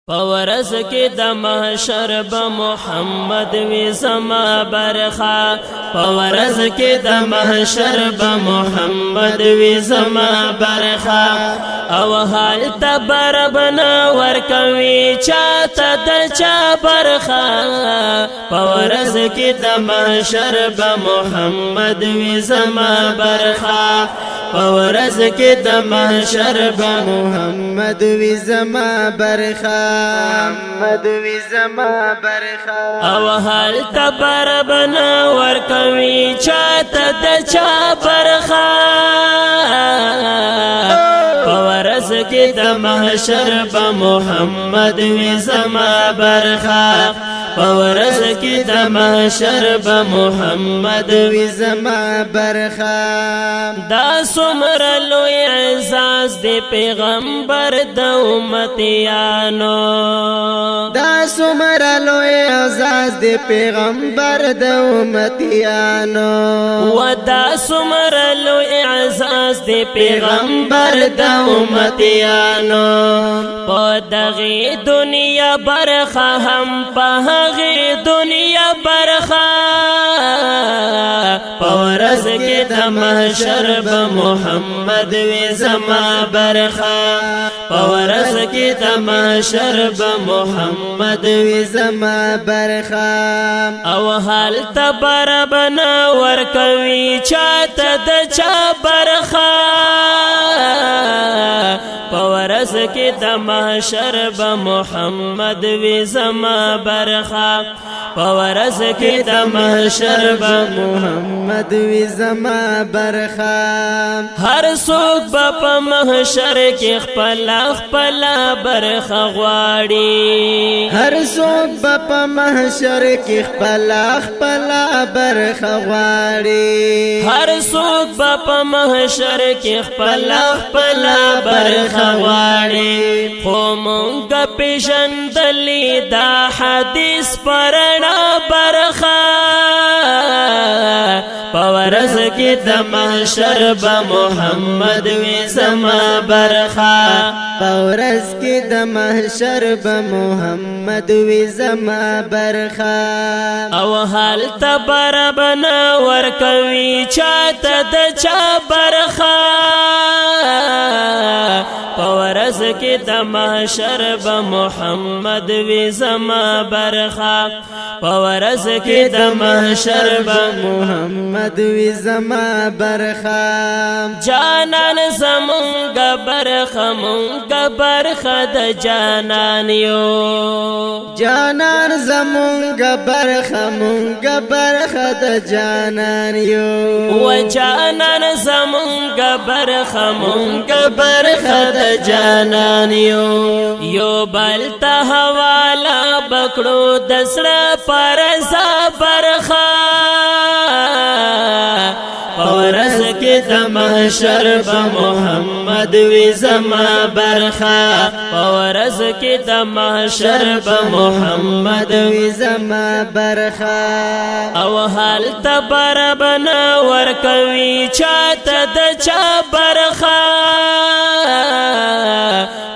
پورز کی د محشر ب محمد وی زما برخا پورز کی د محشر ب محمد وی زما برخا او حال تبر بنا ور کوي چاته د چا برخا پورز کی د محشر ب محمد وی زما برخا پورز کی د محشر ب محمد وی زما برخا محمد وی زما برخا او حال تبر بنا ور کوي چاته د چا برخا پورز کی د محشر ب محمد وی زما برخا پورز کی د محشر ب محمد وی زما برخا دا سمر لوی اعزاز دی پیغمبر د امتیانو دا سمر لوی اعزاز دی پیغمبر د امتیانو و دا سمر لوی اعزاز دی پیغمبر د امتیانو په دغه دنیا برخه هم په غی دنیا برخا پورز کی د محشر ب محمد وی زما برخا پورز کی د محشر ب محمد وی زما برخا او حال تبر بنا ور کوي چاته د چا برخا پورز کی د محشر ب محمد وی زما برخا پورز کی د محشر ب محمد وی زما برخا هر څوک په محشر کې خپل خپل برخه غواړي هر څوک په محشر کې خپل خپل برخه غواړي هر څوک په محشر کې خپل خپل برخه غواړي خو مونږ پیژندلې دا حدیث پرنا برخه پورز کی د محشر ب محمد وی زما برخا پورز کی د محشر ب محمد وی زما برخا او حال تبر بنا ور کوي چاته د چا برخا پورز کی د محشر ب محمد وی زما برخا پورز کی د محشر ب محمد وی زما برخا جانان زمونږ برخه مونږ برخه د جانان یو جانان زمونږ برخه مونږ برخه د جانان یو و جانان زمونږ برخه مونږ برخه د جانان یو بل ته حواله بکړو د سړه پرزا برخه پورز کی د محشر ب محمد وی زما برخا پورز کی د محشر ب محمد وی زما برخا او حال تبر بنا ور کوي چاته د چا برخا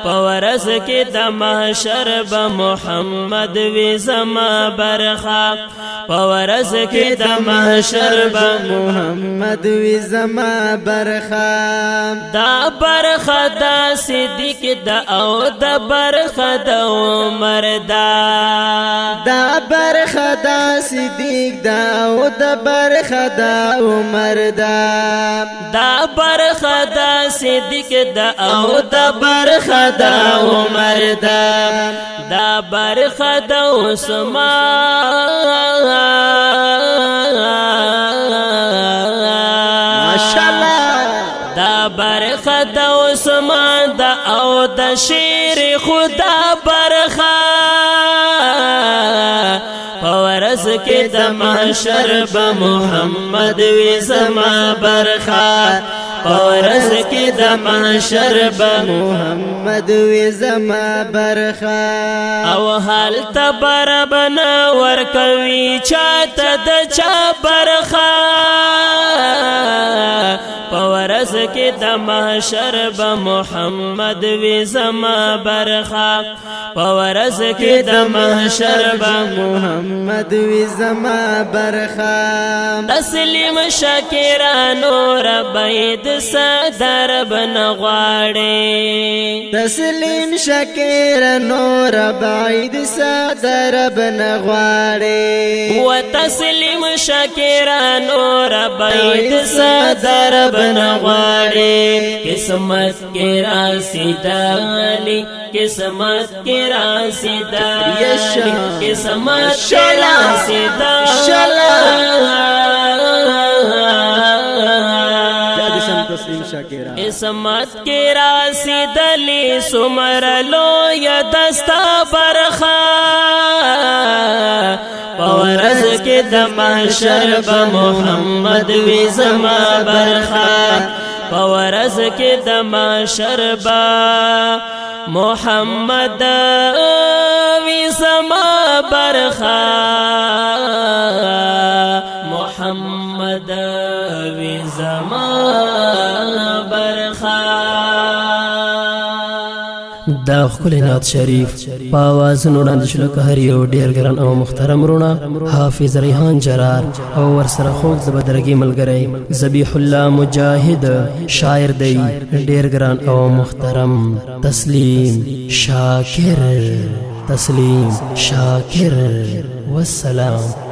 پورز کی د محشر ب محمد وی زما برخا پورز کی د محشر ب محمد وی زما برخا دا برخه د صدیق د او د برخه د عمر دا برخه د صدیق د او د برخه د عمر دا برخه د صدیق د او د برخه د عمر دا برخه د عثمان دا برخه د عثمان دا او د شیر خدا برخه پورز کې د محشر به محمد وي زما برخه پورز کې د محشر به محمد وي زما برخه او حال تبر بنا ور کوي چاته د چا برخه پورز کې د محشر به محمد وي زما برخه پورز کې د محشر به محمد وي زما برخه تسلیم شاکرانو ربید صدر بنغواړي تسلیم شاکرانو ربید صدر بنغواړي و تسلیم شاکرانو ربید صدر بنغواړي قسمت کې راسیدلی قسمت کې راسیدلی قسمت کې راسیدلی قسمت کې راسیدلی سمرلو یا دستا برخه پورز کې د محشر به محمد وي زما برخه پورز کې د محشر به محمد وي زما برخه محمد وي زما برخه دا خپل نعت شریف په आवाजونو وړاندې شو که هر یو ډیر ګران او محترم رونه حافظ ریحان جرار او ورسره خوږ د بدرګي ملګری ذبیح الله مجاهد شاعر دی ډیر ګران او محترم تسلیم شاکر والسلام